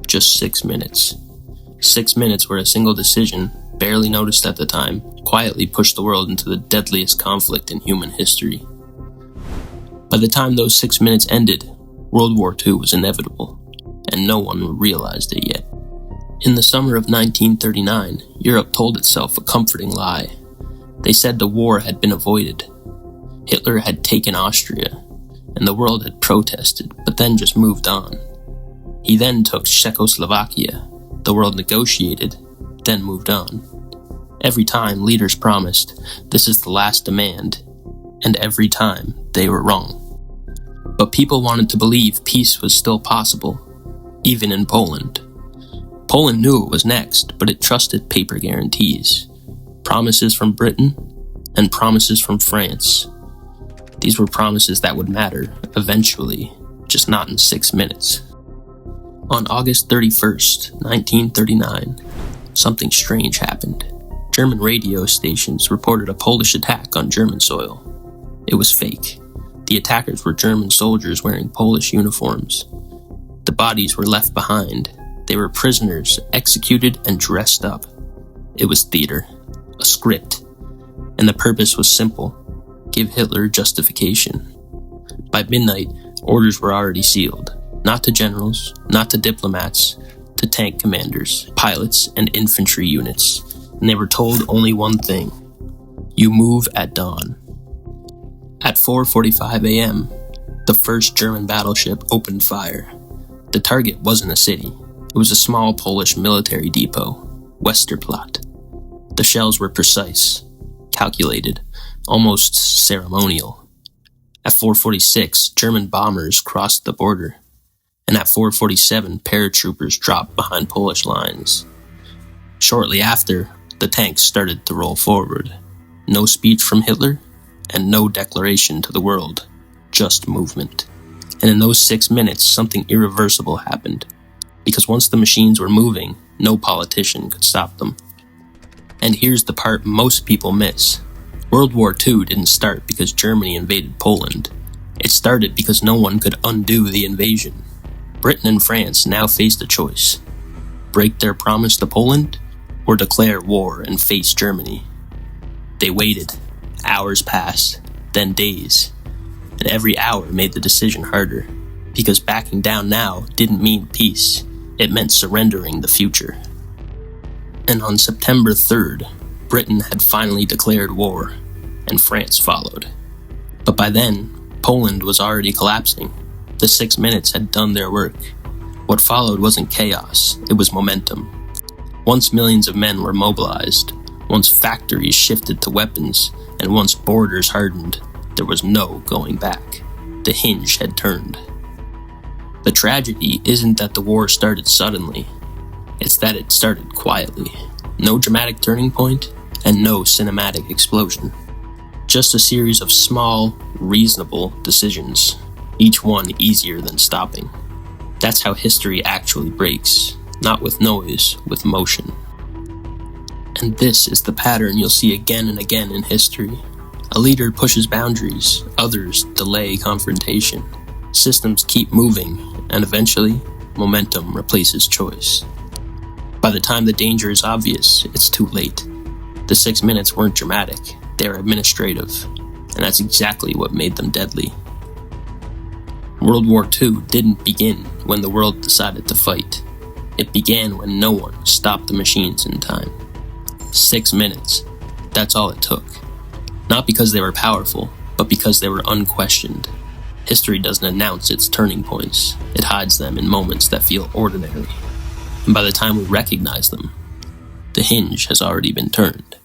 Just 6 minutes. 6 minutes where a single decision, barely noticed at the time, quietly pushed the world into the deadliest conflict in human history. By the time those 6 minutes ended, World War II was inevitable, and no one realized it yet. In the summer of 1939, Europe told itself a comforting lie. They said the war had been avoided. Hitler had taken Austria, and the world had protested, but then just moved on. He then took Czechoslovakia. The world negotiated, then moved on. Every time, leaders promised, "This is the last demand," and every time, they were wrong. But people wanted to believe peace was still possible, even in Poland. Poland knew it was next, but it trusted paper guarantees, promises from Britain, and promises from France. These were promises that would matter, eventually, just not in 6 minutes. On August 31st, 1939, something strange happened. German radio stations reported a Polish attack on German soil. It was fake. The attackers were German soldiers wearing Polish uniforms. The bodies were left behind. They were prisoners, executed and dressed up. It was theater, a script, and the purpose was simple: give Hitler justification. By midnight, orders were already sealed. Not to generals, not to diplomats, to tank commanders, pilots, and infantry units. And they were told only one thing: you move at dawn. At 4:45 a.m., the first German battleship opened fire. The target wasn't a city. It was a small Polish military depot, Westerplatte. The shells were precise, calculated, almost ceremonial. At 4:46, German bombers crossed the border. And at 4:47, paratroopers dropped behind Polish lines. Shortly after, the tanks started to roll forward. No speech from Hitler, and no declaration to the world, just movement. And in those 6 minutes, something irreversible happened. Because once the machines were moving, no politician could stop them. And here's the part most people miss. World War II didn't start because Germany invaded Poland. It started because no one could undo the invasion. Britain and France now faced a choice: break their promise to Poland, or declare war and face Germany. They waited. Hours passed, then days. And every hour made the decision harder, because backing down now didn't mean peace. It meant surrendering the future. And on September 3rd, Britain had finally declared war, and France followed. But by then, Poland was already collapsing. The 6 minutes had done their work. What followed wasn't chaos, it was momentum. Once millions of men were mobilized, once factories shifted to weapons, and once borders hardened, there was no going back. The hinge had turned. The tragedy isn't that the war started suddenly, it's that it started quietly. No dramatic turning point, and no cinematic explosion. Just a series of small, reasonable decisions, each one easier than stopping. That's how history actually breaks, not with noise, with motion. And this is the pattern you'll see again and again in history. A leader pushes boundaries, others delay confrontation. Systems keep moving, and eventually, momentum replaces choice. By the time the danger is obvious, it's too late. The 6 minutes weren't dramatic, they were administrative, and that's exactly what made them deadly. World War II didn't begin when the world decided to fight. It began when no one stopped the machines in time. 6 minutes, that's all it took. Not because they were powerful, but because they were unquestioned. History doesn't announce its turning points, it hides them in moments that feel ordinary. And by the time we recognize them, the hinge has already been turned.